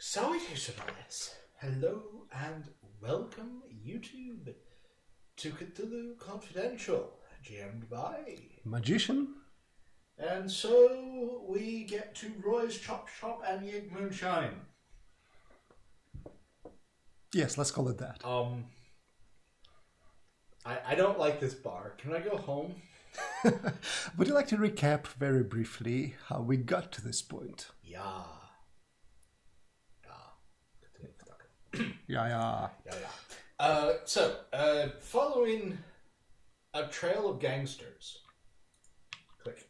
So it is, Anonymous. Hello and welcome, YouTube, to Cthulhu Confidential, GM'd by Magician. And so we get to Roy's Chop Shop and Yig Moonshine. Yes, let's call it that. I don't like this bar. Can I go home? Would you like to recap very briefly how we got to this point? Yeah. Yeah. So, following a trail of gangsters. Click.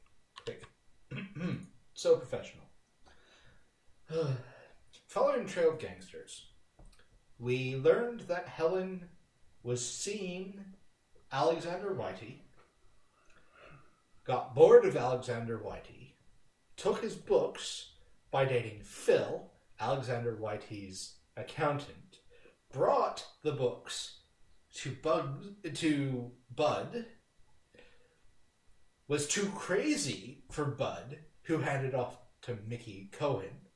So professional. Following a trail of gangsters, we learned that Helen was seeing Alexander Whitey, got bored of Alexander Whitey, took his books by dating Phil, Alexander Whitey's accountant, brought the books to Bud, was too crazy for Bud, who handed off to Mickey Cohen,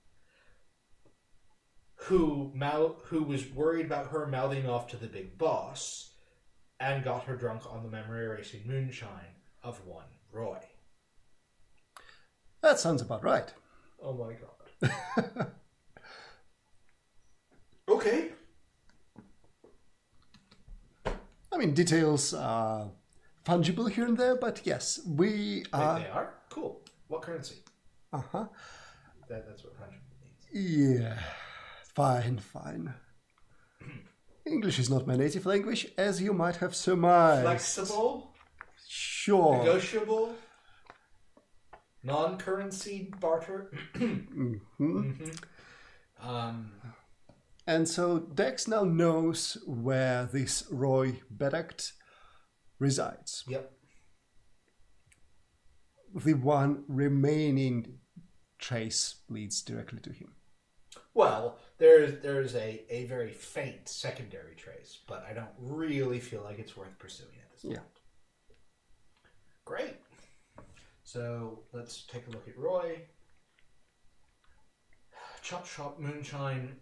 who was worried about her mouthing off to the big boss, and got her drunk on the memory-erasing moonshine of one Roy. That sounds about right. Oh my god. Okay. I mean, details are fungible here and there, but yes, They are? Cool. What currency? Uh-huh. That's what fungible means. Yeah. Fine. English is not my native language, as you might have surmised. Flexible? Sure. Negotiable? Non-currency barter? And so Dex now knows where this Roy Bedact resides. Yep. The one remaining trace leads directly to him. Well, there's a very faint secondary trace, but I don't really feel like it's worth pursuing at this point. Great. So let's take a look at Roy. Chop Shop Moonshine.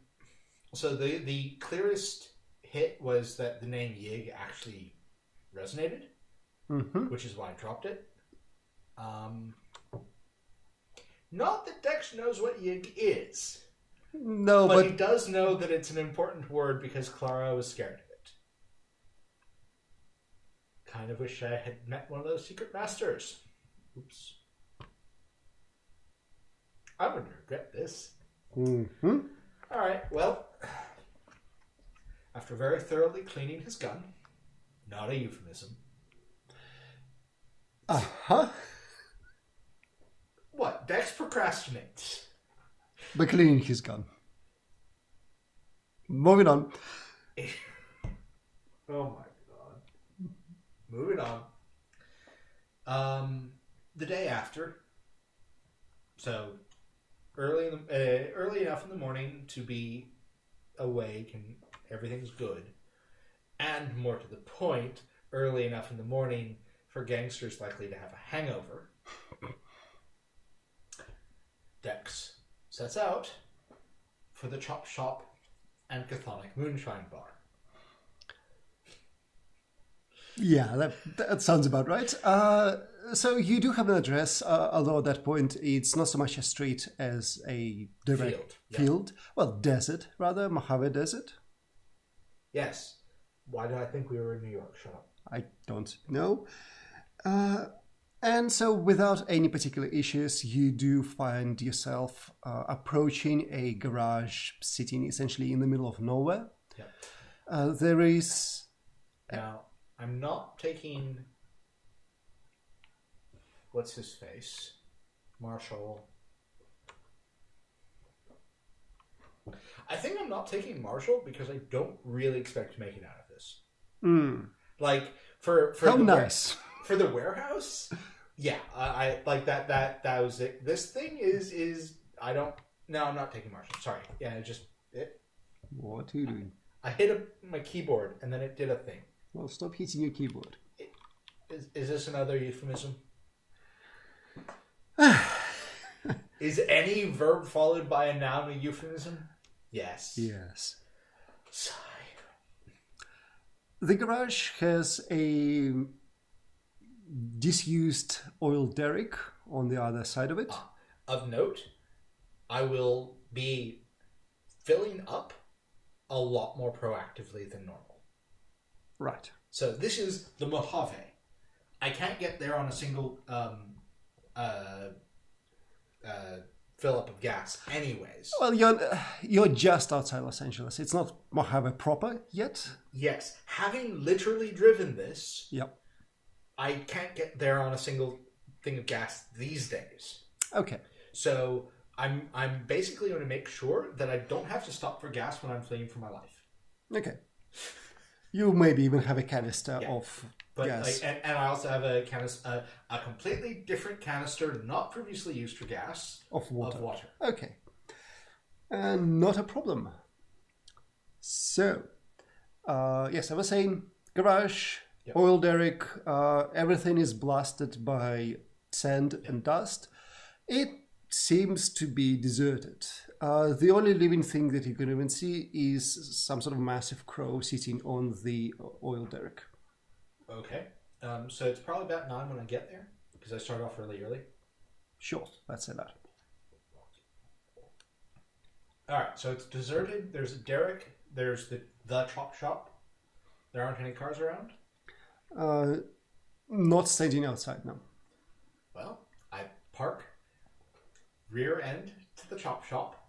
So the clearest hit was that the name Yig actually resonated, which is why I dropped it. Not that Dex knows what Yig is. No, but he does know that it's an important word because Clara was scared of it. Kind of wish I had met one of those secret masters. Oops. I would regret this. Alright, well, after very thoroughly cleaning his gun, not a euphemism. What? Dex procrastinates. By cleaning his gun. Moving on. Oh my god. Moving on. The day after, so early enough in the morning to be awake and everything's good, and more to the point, early enough in the morning for gangsters likely to have a hangover. Dex sets out for the Chop Shop and Chthonic Moonshine bar. Yeah, that sounds about right. So you do have an address, although at that point it's not so much a street as a direct field. Well, desert, rather, Mojave Desert. Yes. Why did I think we were in New York? Shut up. I don't know. And so without any particular issues, you do find yourself approaching a garage sitting essentially in the middle of nowhere. Yeah. There is... Now, I'm not taking... What's his face? Marshall. I think I'm not taking Marshall because I don't really expect to make it out of this. Like, for How nice. For the warehouse... Yeah, I like that. That was it. This thing is I don't. No, I'm not taking Marshall. Sorry. Yeah, it. What are you doing? I hit my keyboard and then it did a thing. Well, stop hitting your keyboard. Is this another euphemism? Is any verb followed by a noun a euphemism? Yes. Yes. Sigh. The garage has a disused oil derrick on the other side of it. Of note, I will be filling up a lot more proactively than normal. Right. So this is the Mojave. I can't get there on a single fill up of gas anyways. Well, you're just outside Los Angeles. It's not Mojave proper yet. Yes. Having literally driven this, Yep. I can't get there on a single thing of gas these days. Okay. So I'm basically going to make sure that I don't have to stop for gas when I'm fleeing for my life. Okay. You maybe even have a canister of gas. And I also have a completely different canister, not previously used for gas, of water. Okay. And not a problem. So, yes, I was saying garage, oil derrick, everything is blasted by sand and dust. It seems to be deserted. The only living thing that you can even see is some sort of massive crow sitting on the oil derrick. Okay. So it's probably about 9 when I get there, because I start off really early. Sure, let's say that. Alright, so it's deserted. There's a derrick. There's the chop shop. There aren't any cars around? Not standing outside, no. Well, I park rear end to the chop shop.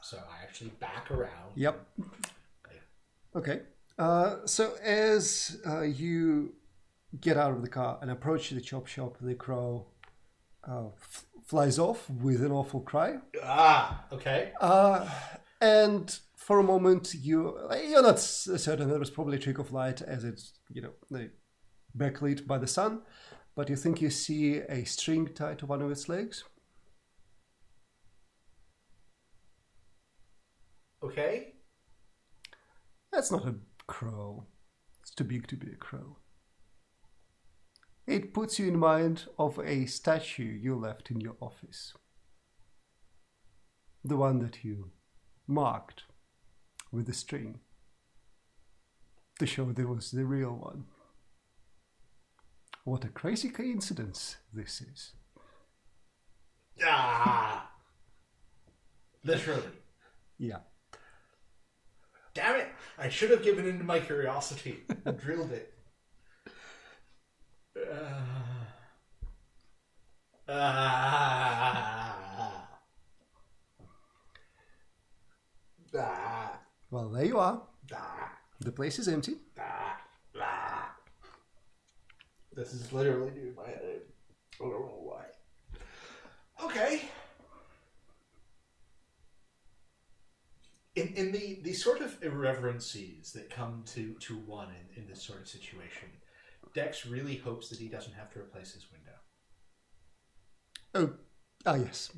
So I actually back around. Yep. Okay. So as you get out of the car and approach the chop shop, the crow flies off with an awful cry. Ah, okay. And for a moment, you're not certain. There was probably a trick of light as it's, backlit by the sun. But you think you see a string tied to one of its legs. Okay. That's not a crow. It's too big to be a crow. It puts you in mind of a statue you left in your office. The one that you marked with the string to show there was the real one. What a crazy coincidence this is. Ah! Literally. Yeah. Damn it! I should have given in to my curiosity and drilled it. Well, there you are. The place is empty. This is literally doing my head in. I don't know why. Okay. In the sort of irreverencies that come to one in this sort of situation, Dex really hopes that he doesn't have to replace his window. Yes.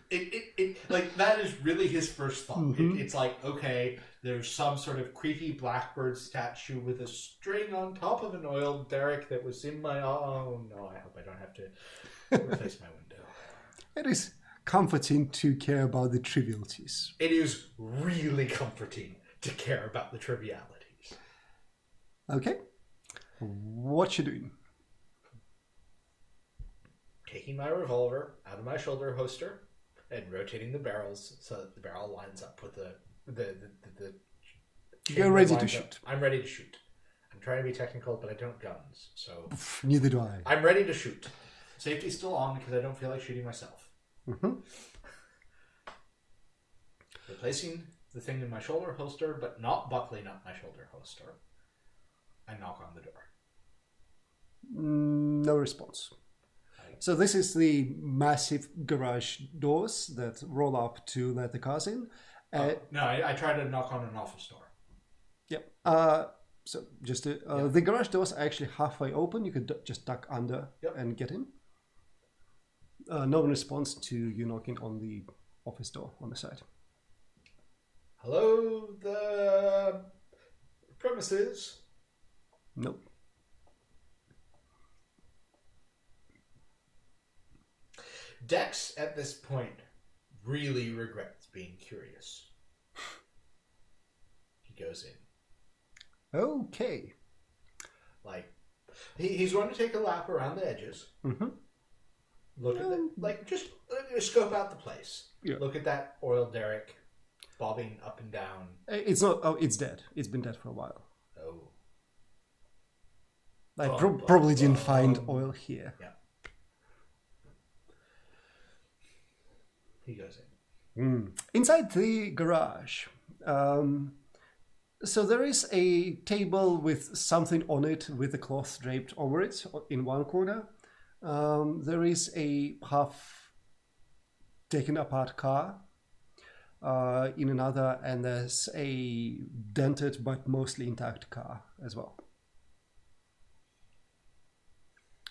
It like that is really his first thought. Mm-hmm. It's like, okay, there's some sort of creepy blackbird statue with a string on top of an oil derrick that was in my... Oh no, I hope I don't have to replace my window. It is comforting to care about the trivialities. It is really comforting to care about the trivialities. Okay. What you doing? Taking my revolver out of my shoulder holster and rotating the barrels so that the barrel lines up with the You're ready to shoot. I'm ready to shoot. I'm trying to be technical, but I don't have guns, so... Neither do I. I'm ready to shoot. Safety's still on because I don't feel like shooting myself. Mm-hmm. Replacing the thing in my shoulder holster, but not buckling up my shoulder holster. I knock on the door. No response. So this is the massive garage doors that roll up to let the cars in. No, I tried to knock on an office door. Yep. So just the garage doors are actually halfway open. You could just duck under and get in. No response to you knocking on the office door on the side. Hello, the premises. Nope. Dex, at this point, really regrets being curious. He goes in. Okay. Like, he's going to take a lap around the edges. Mm-hmm. Look at the, like, just scope out the place. Yeah. Look at that oil derrick bobbing up and down. It's not. Oh, it's dead. It's been dead for a while. Oh. I probably didn't find oil here. Yeah. He goes in. Inside the garage. So there is a table with something on it with a cloth draped over it in one corner. There is a half taken apart car in another, and there's a dented but mostly intact car as well.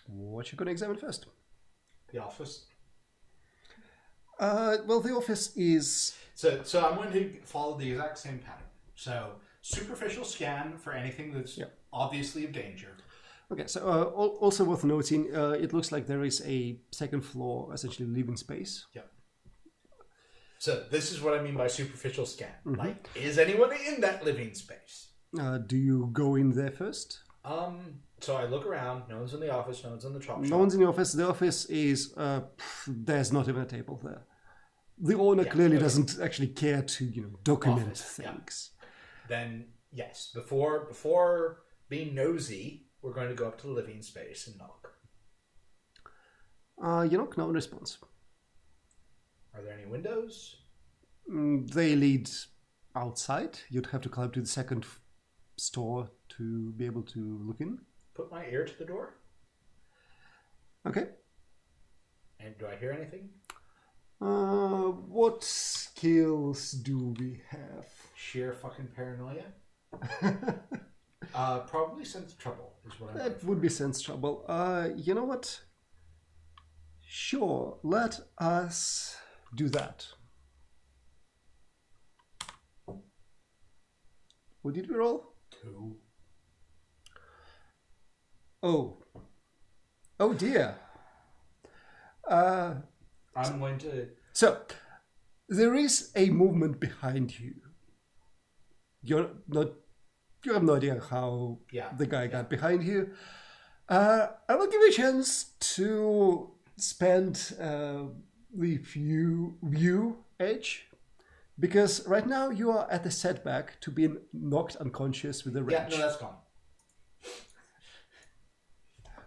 What you gonna examine first? The office. Well, the office is... So I'm going to follow the exact same pattern. So, superficial scan for anything that's obviously of danger. Okay, so also worth noting, it looks like there is a second floor, essentially living space. Yeah. So this is what I mean by superficial scan. Mm-hmm. Like, is anyone in that living space? Do you go in there first? So I look around. No one's in the office. No one's in the chop shop. No one's in the office. The office is... there's not even a table there. The owner clearly doesn't actually care to, document things. Yeah. Then, yes, before being nosy, we're going to go up to the living space and knock. You knock, no one responds. Are there any windows? They lead outside. You'd have to climb to the second store to be able to look in. Put my ear to the door. Okay. And do I hear anything? What skills do we have? Sheer fucking paranoia. Probably sense trouble is what I'm That would be sense trouble. You know what? Sure, let us do that. What did we roll? 2. Oh dear. I'm going to... So, there is a movement behind you. You have no idea how the guy got behind you. I will give you a chance to spend the view edge, because right now you are at the setback to being knocked unconscious with a wrench. Yeah, no, that's gone.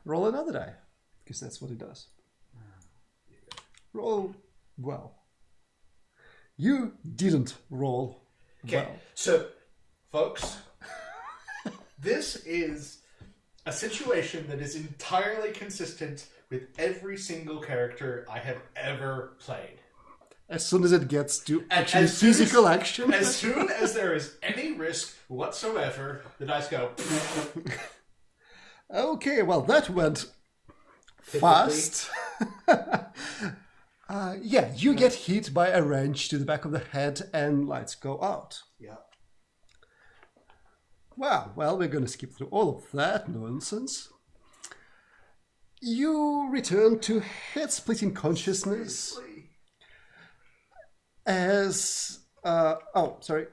Roll another die, because that's what it does. Roll well. You didn't roll well. So, folks, this is a situation that is entirely consistent with every single character I have ever played. As soon as it gets to actually physical action. As soon as there is any risk whatsoever, the dice go... Okay, well, that went fast. You get hit by a wrench to the back of the head and lights go out. Yeah. Wow, well, we're going to skip through all of that nonsense. You return to head-splitting consciousness as... sorry.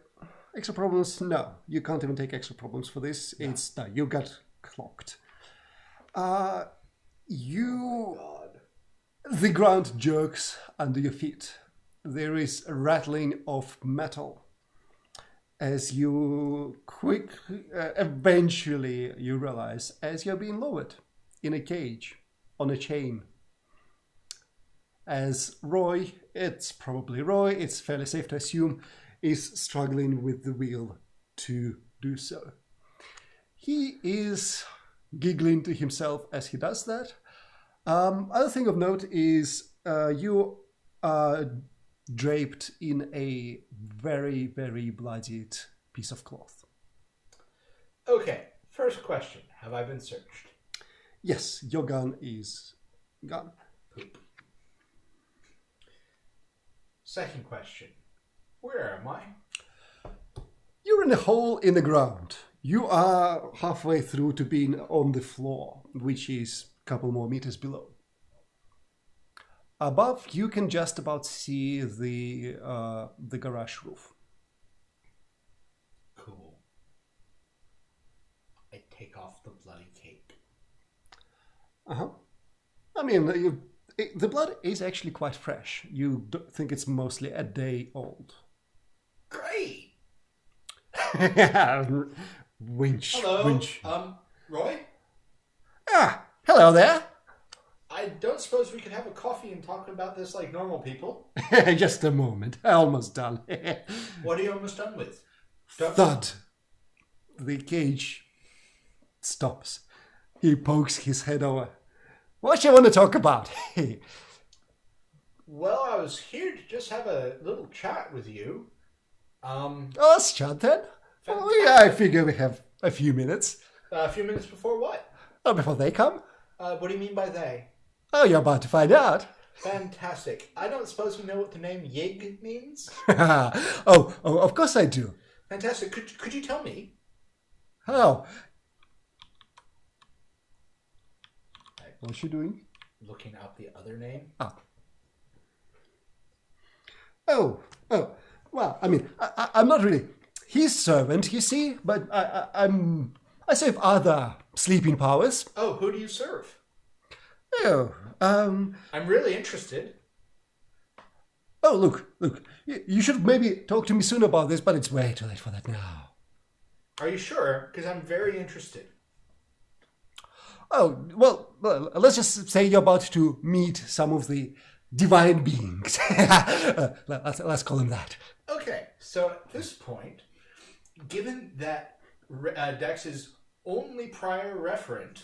Extra problems? No, you can't even take extra problems for this. No. You got clocked. The ground jerks under your feet. There is a rattling of metal. As you eventually you realize, as you're being lowered in a cage, on a chain. As Roy, it's probably Roy, it's fairly safe to assume, is struggling with the wheel to do so. He is giggling to himself as he does that. Other thing of note is you are draped in a very, very bloodied piece of cloth. Okay, first question. Have I been searched? Yes, your gun is gone. Poop. Second question. Where am I? You're in a hole in the ground. You are halfway through to being on the floor, which is a couple more meters below. Above, you can just about see the garage roof. Cool. I take off the bloody cape. I mean, the blood is actually quite fresh. You think it's mostly a day old. Great. Winch. Hello. Winch. Roy? Ah, hello there. I don't suppose we could have a coffee and talk about this like normal people. Just a moment. Almost done. What are you almost done with? Thud. The cage stops. He pokes his head over. What you want to talk about? Well, I was here to just have a little chat with you. Let's chat then. Oh, yeah, I figure we have a few minutes. A few minutes before what? Oh, before they come? What do you mean by they? Oh, you're about to find out. Fantastic. I don't suppose you know what the name Yig means? oh, of course I do. Fantastic. Could you tell me? Oh. What's she doing? Looking up the other name. Oh. Well, I mean, I'm not really his servant, you see, but I serve other sleeping powers. Oh, who do you serve? Oh, I'm really interested. Oh, look. You should maybe talk to me soon about this, but it's way too late for that now. Are you sure? Because I'm very interested. Oh, well, let's just say you're about to meet some of the divine beings. Let's call them that. Okay, so at this point, given that Dex's only prior referent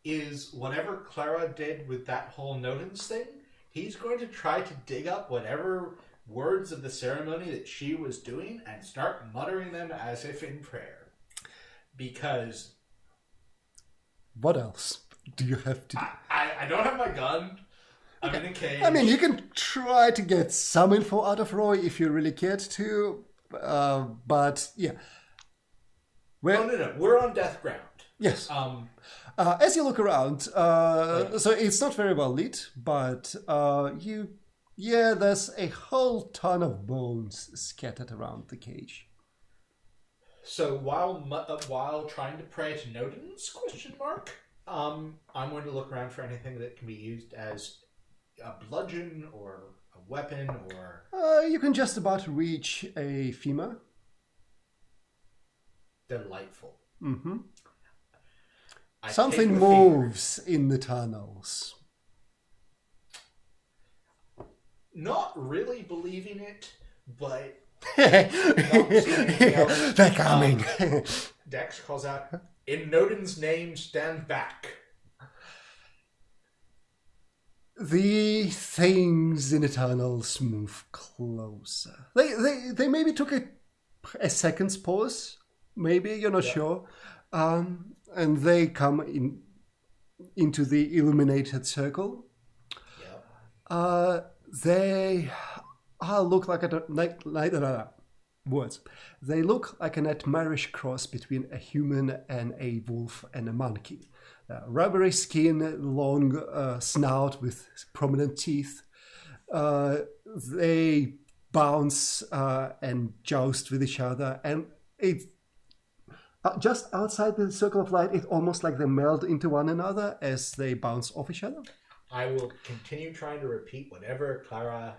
is whatever Clara did with that whole Nodens thing, he's going to try to dig up whatever words of the ceremony that she was doing and start muttering them as if in prayer. Because... What else do you have to do? I don't have my gun. I'm in a cage. I mean, you can try to get some info out of Roy if you really cared to, but yeah. No. We're on death ground. Yes. As you look around, so it's not very well lit, but there's a whole ton of bones scattered around the cage. So while trying to pray to Nodens, I'm going to look around for anything that can be used as a bludgeon or a weapon or... You can just about reach a femur. Delightful. Mm-hmm. Something moves in the tunnels. Not really believing it, but... They're coming. Dex calls out, "In Nodens' name, stand back." The things in the tunnels move closer. They maybe took a second's pause. Maybe, you're not sure. And they come into the illuminated circle. They look like words. They look like a nightmarish cross between a human and a wolf and a monkey. Rubbery skin, long snout with prominent teeth. They bounce and joust with each other, and it just outside the circle of light, it's almost like they meld into one another as they bounce off each other. I will continue trying to repeat whatever Clara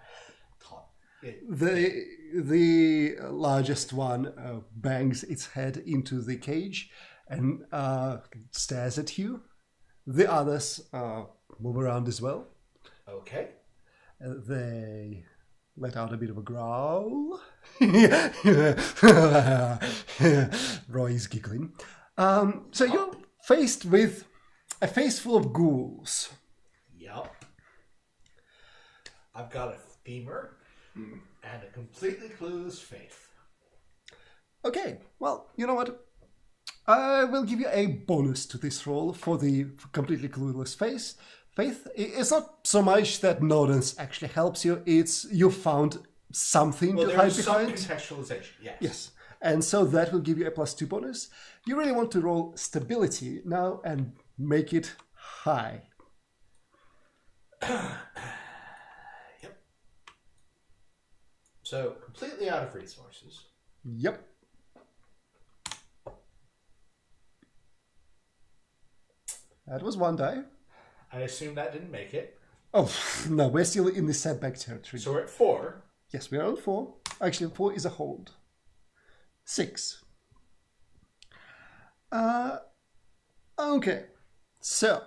taught. The largest one bangs its head into the cage and stares at you. The others move around as well. Okay. They let out a bit of a growl. Roy's giggling. So you're faced with a face full of ghouls. Yup. I've got a femur and a completely clueless faith. Okay, well, you know what? I will give you a bonus to this roll for the completely clueless faith. It's not so much that Nodens actually helps you, it's you found something to hide behind. Some contextualization, yes. Yes, and so that will give you a +2 bonus. You really want to roll stability now and make it high. So, completely out of resources. Yep. That was one die. I assume that didn't make it. Oh, no, we're still in the setback territory. So we're at 4. Yes, we are on 4. Actually, 4 is a hold. 6. Okay. So,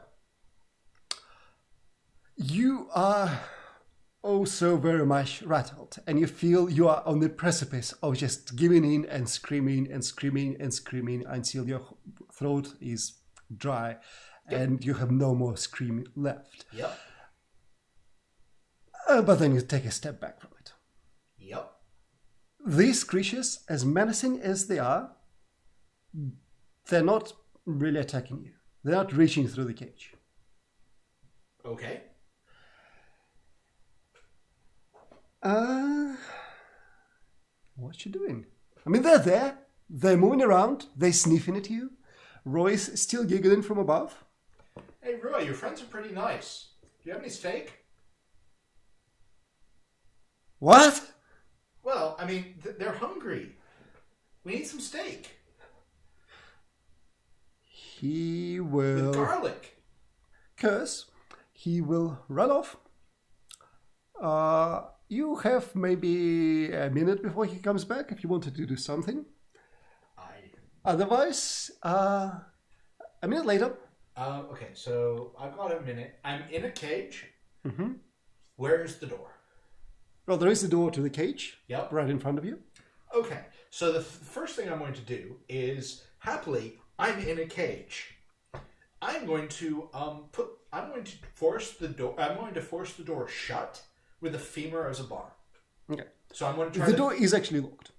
you are so very much rattled, and you feel you are on the precipice of just giving in and screaming and screaming and screaming until your throat is dry. Yep. And you have no more scream left. Yep. But then you take a step back from it. Yep. These creatures, as menacing as they are, they're not really attacking you. They're not reaching through the cage. Okay. What you doing? I mean, they're there. They're moving around. They're sniffing at you. Roy's still giggling from above. Hey, Roy, your friends are pretty nice. Do you have any steak? What? Well, I mean, they're hungry. We need some steak. He will... With garlic. Curse. He will run off. You have maybe a minute before he comes back if you wanted to do something. Otherwise, a minute later. Okay, so I've got a minute. I'm in a cage. Mm-hmm. Where's the door? Well, there is a door to the cage. Yep. Right in front of you. Okay, so the first thing I'm going to do is, happily, I'm in a cage. I'm going to force the door shut with a femur as a bar. Okay. So I'm going to try. The door is actually locked.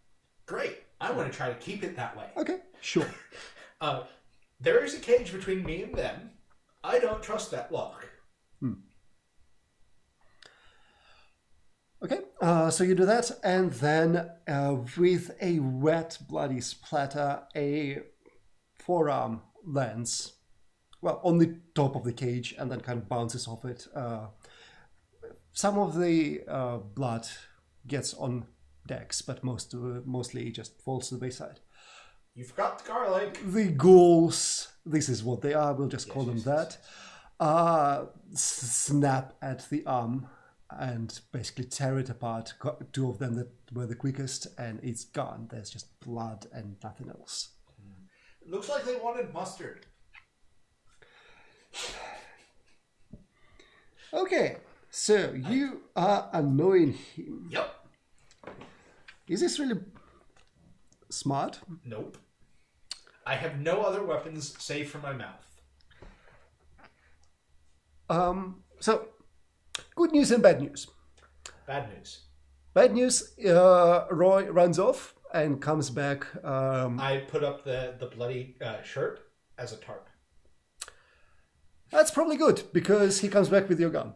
Great. I want to try to keep it that way. Okay. Sure. There is a cage between me and them. I don't trust that lock. Okay, so you do that, and then with a wet, bloody splatter, a forearm lands, well, on the top of the cage, and then kind of bounces off it. Some of the blood gets on decks, but mostly just falls to the wayside. You forgot the garlic. The ghouls, this is what they are, we'll just call them that, snap at the arm and basically tear it apart. 2 of them that were the quickest, and it's gone. There's just blood and nothing else. It looks like they wanted mustard. Okay, so you are annoying him. Yep. Is this really smart? Nope. I have no other weapons save for my mouth. So, good news and bad news. Bad news. Bad news, Roy runs off and comes back. I put up the bloody shirt as a tarp. That's probably good, because he comes back with your gun.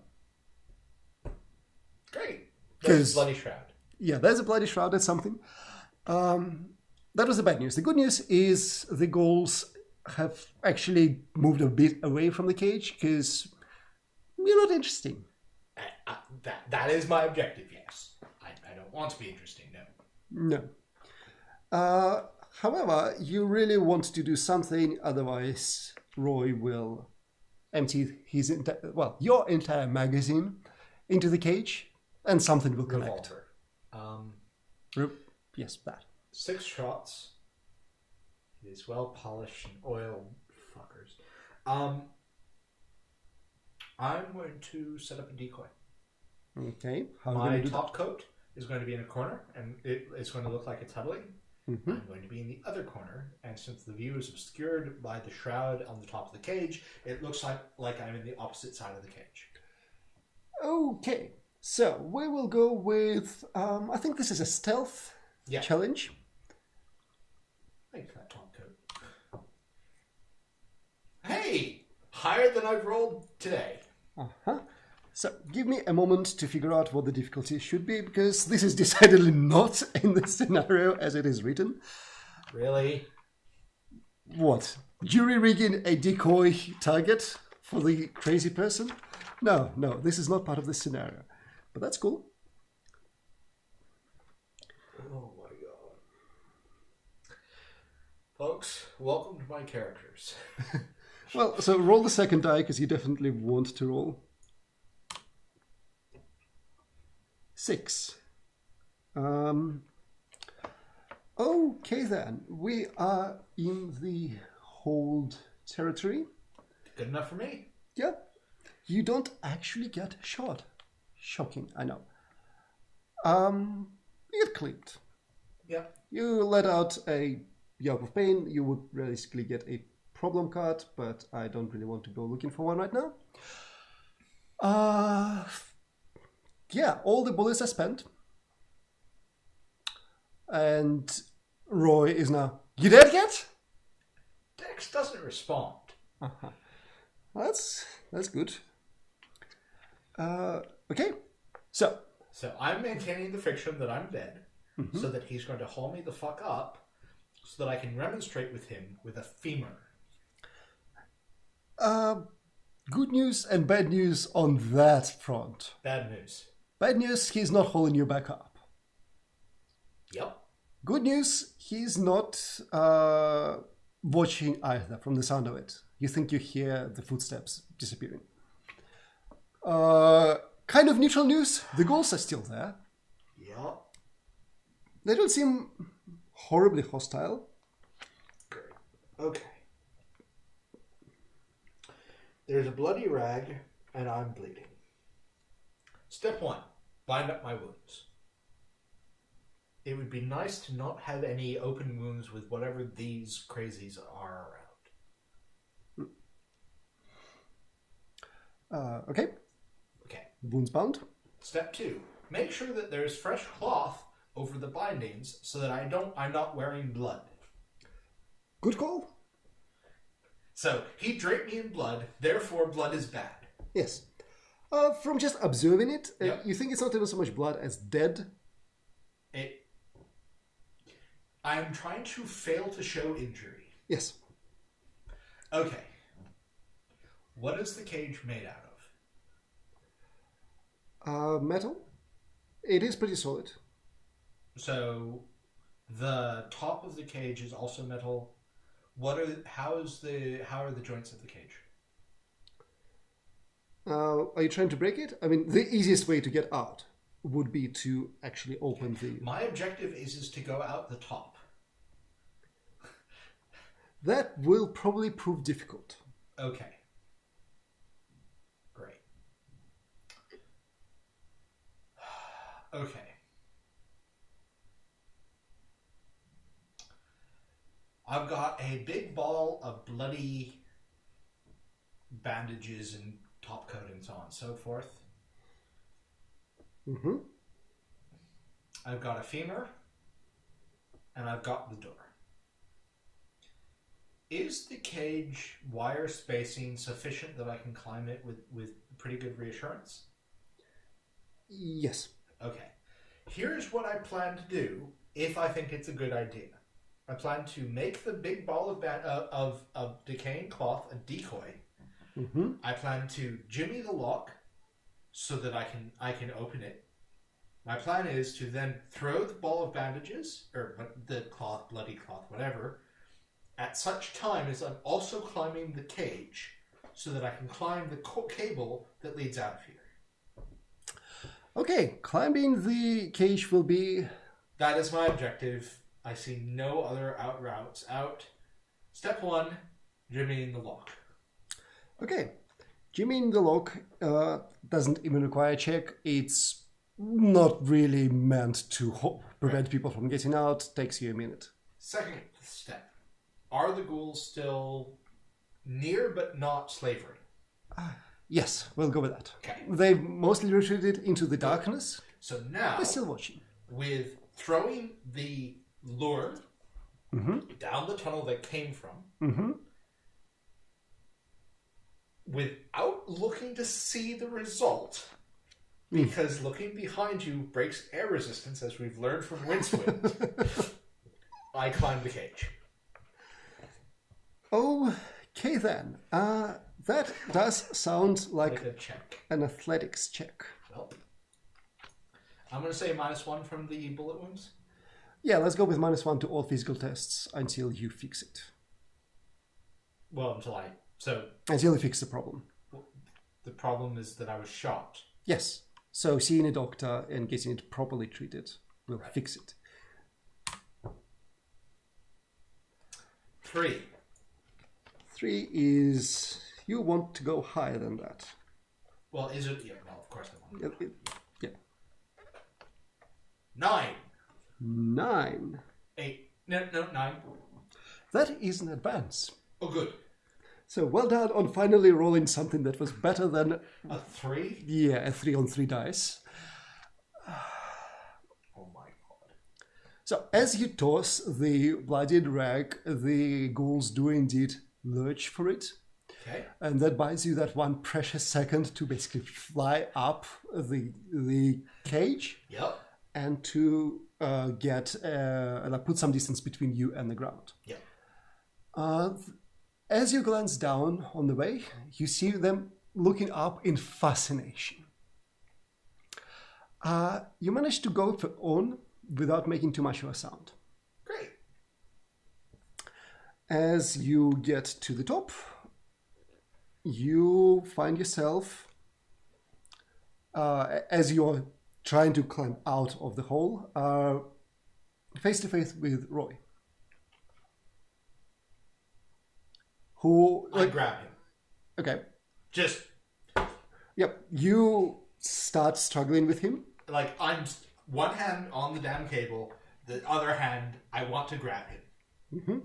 Great. There's a bloody shroud. Yeah, there's a bloody shroud, that's something. That was the bad news. The good news is the ghouls have actually moved a bit away from the cage, because you're not interesting. That is my objective, yes. I don't want to be interesting, no. No. However, you really want to do something, otherwise Roy will empty your entire magazine into the cage, and something will connect. Revolver. Yes, that. 6 shots. It is well polished and oiled, fuckers. I'm going to set up a decoy. Okay. My top coat is going to be in a corner, and it's going to look like it's huddling. Mm-hmm. I'm going to be in the other corner, and since the view is obscured by the shroud on the top of the cage, it looks like I'm in the opposite side of the cage. Okay. So we will go with, I think this is a stealth challenge. Thanks for that top coat. Hey! Higher than I've rolled today. Uh-huh. So give me a moment to figure out what the difficulty should be, because this is decidedly not in the scenario as it is written. Really? What? Jury rigging a decoy target for the crazy person? No, this is not part of the scenario. But that's cool. Folks, welcome to my characters. Well, so roll the second die, because you definitely want to roll. 6. Okay then, we are in the hold territory. Good enough for me. Yeah. You don't actually get shot. Shocking, I know. You get clipped. Yeah. You let out a yelp of pain. You would realistically get a problem card, but I don't really want to go looking for one right now. Yeah, all the bullets are spent. And Roy is now, you dead yet? Dex doesn't respond. Uh-huh. That's good. Okay, so I'm maintaining the fiction that I'm dead, so that he's going to haul me the fuck up, so that I can remonstrate with him with a femur. Good news and bad news on that front. Bad news. Bad news, he's not hauling you back up. Yep. Good news, he's not watching either, from the sound of it. You think you hear the footsteps disappearing. Kind of neutral news, the ghouls are still there. Yep. They don't seem horribly hostile. Great. Okay. There's a bloody rag, and I'm bleeding. Step 1, bind up my wounds. It would be nice to not have any open wounds with whatever these crazies are around. Okay. Okay. Wounds bound. Step 2, make sure that there's fresh cloth over the bindings so that I'm not wearing blood. Good call. So, he draped me in blood, therefore blood is bad. Yes. From just observing it, Yep. You think it's not even so much blood as dead? I'm trying to fail to show injury. Yes. Okay. What is the cage made out of? Metal. It is pretty solid. So, the top of the cage is also metal. How are the joints of the cage? Are you trying to break it? I mean, the easiest way to get out would be to actually open the... My objective is to go out the top. That will probably prove difficult. Okay. Great. Okay. I've got a big ball of bloody bandages and top coat and so on and so forth. Mm-hmm. I've got a femur, and I've got the door. Is the cage wire spacing sufficient that I can climb it with pretty good reassurance? Yes. Okay. Here's what I plan to do if I think it's a good idea. I plan to make the big ball of decaying cloth a decoy. Mm-hmm. I plan to jimmy the lock so that I can open it. My plan is to then throw the ball of bandages, or the cloth, bloody cloth, whatever, at such time as I'm also climbing the cage so that I can climb the cable that leads out of here. Okay, climbing the cage will be... That is my objective. I see no other routes out. Step 1, jimmying the lock. Okay, jimmying the lock doesn't even require a check. It's not really meant to prevent people from getting out. Takes you a minute. Second step. Are the ghouls still near but not slavery? Yes, we'll go with that. Okay. They've mostly retreated into the darkness. So now, they're still watching. With throwing the lure down the tunnel they came from, without looking to see the result, because looking behind you breaks air resistance, as we've learned from Windswind, I climb the cage. Okay then. That does sound like a check. An athletics check. Well, I'm going to say -1 from the bullet wounds. Yeah, let's go with -1 to all physical tests until you fix it. Well, until you fix the problem. The problem is that I was shot. Yes. So seeing a doctor and getting it properly treated will fix it. 3. 3 is... You want to go higher than that. Well, is it... Yeah, well, of course I want. Yeah. 9. 9. 8. No, 9. That is an advance. Oh, good. So well done on finally rolling something that was better than... A 3? Yeah, a 3 on 3 dice. Oh my god. So as you toss the bloodied rag, the ghouls do indeed lurch for it. Okay. And that buys you that one precious second to basically fly up the cage. Yep. And to put some distance between you and the ground. Yep. As you glance down on the way, you see them looking up in fascination. You manage to go on without making too much of a sound. Great. As you get to the top, you find yourself, as you're trying to climb out of the hole, face to face with Roy. Who... I grab him. Okay. Just... Yep. You start struggling with him. Like, I'm one hand on the damn cable, the other hand, I want to grab him. Mm-hmm.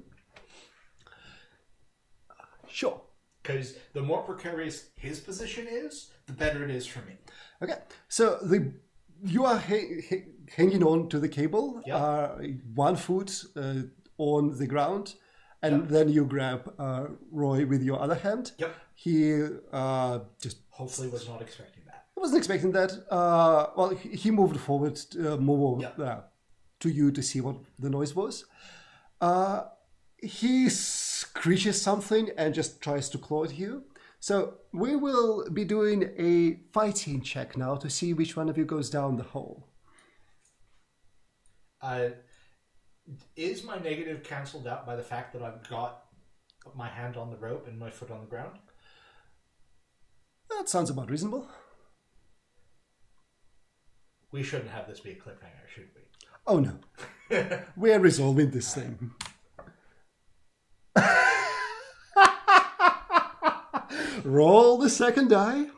Sure. Because the more precarious his position is, the better it is for me. Okay. So you are hanging on to the cable, 1 foot on the ground, and then you grab Roy with your other hand. Yep. He just... Hopefully was not expecting that. I wasn't expecting that. Well, he moved forward to you to see what the noise was. He screeches something and just tries to claw at you. So we will be doing a fighting check now to see which one of you goes down the hole. Is my negative cancelled out by the fact that I've got my hand on the rope and my foot on the ground? That sounds about reasonable. We shouldn't have this be a cliffhanger, should we? Oh no. We are resolving this thing. Roll the second die.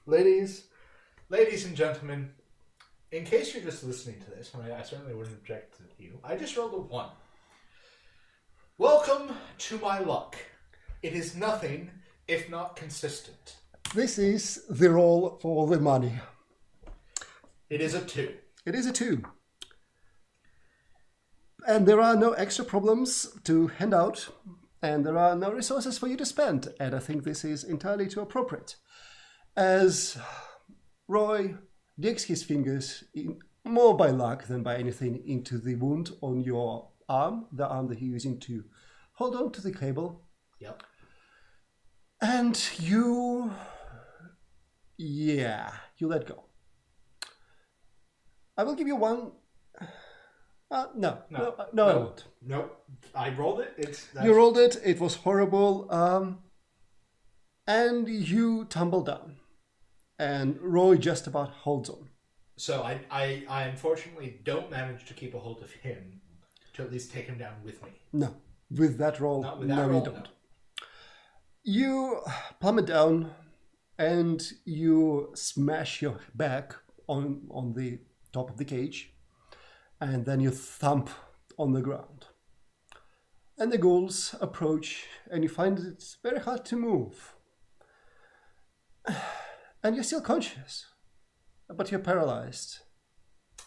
Ladies and gentlemen, in case you're just listening to this, and I certainly wouldn't object to you, I just rolled a 1. Welcome to my luck. It is nothing if not consistent. This is the roll for the money. It is a 2. It is a 2. And there are no extra problems to hand out, and there are no resources for you to spend, and I think this is entirely too appropriate. As Roy digs his fingers, more by luck than by anything, into the wound on your arm, the arm that you're using to hold on to the cable. Yep. And you let go. I will give you 1... No, I won't. Nope. I rolled it. You rolled it. It was horrible. And you tumble down. And Roy just about holds on. So I unfortunately don't manage to keep a hold of him to at least take him down with me. No. With that roll, Not with that roll, you don't. No. You plummet down and you smash your back on the top of the cage. And then you thump on the ground. And the ghouls approach, and you find it's very hard to move. And you're still conscious, but you're paralyzed.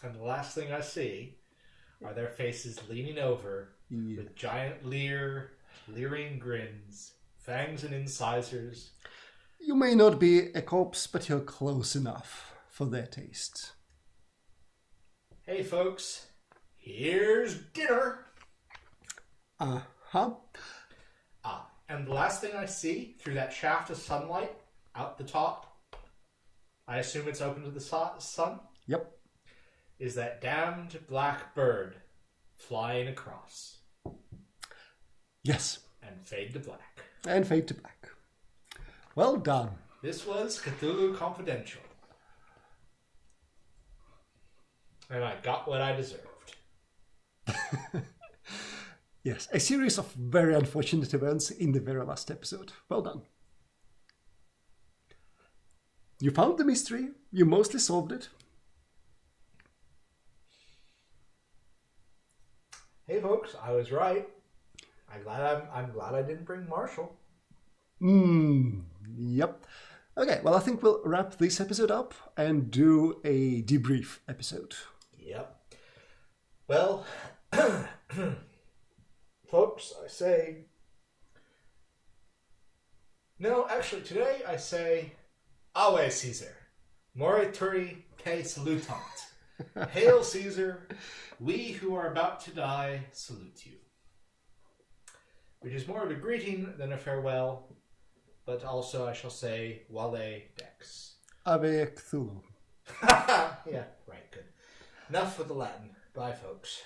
And the last thing I see are their faces leaning over with giant leering grins, fangs and incisors. You may not be a corpse, but you're close enough for their taste. Hey folks, here's dinner. Uh-huh. And the last thing I see through that shaft of sunlight out the top, I assume it's open to the sun? Yep. is that damned black bird flying across. Yes. And fade to black. And fade to black. Well done. This was Cthulhu Confidential. And I got what I deserved. Yes, a series of very unfortunate events in the very last episode. Well done. You found the mystery. You mostly solved it. Hey folks, I was right. I'm glad I didn't bring Marshall. Yep. Okay, well, I think we'll wrap this episode up and do a debrief episode. Yep. Well, folks, I say... No, actually, today I say... Ave Caesar, morituri te salutant. Hail Caesar, we who are about to die salute you. Which is more of a greeting than a farewell, but also I shall say, Vale Dex. Ave Cthulhu. Yeah, right, good. Enough with the Latin. Bye, folks.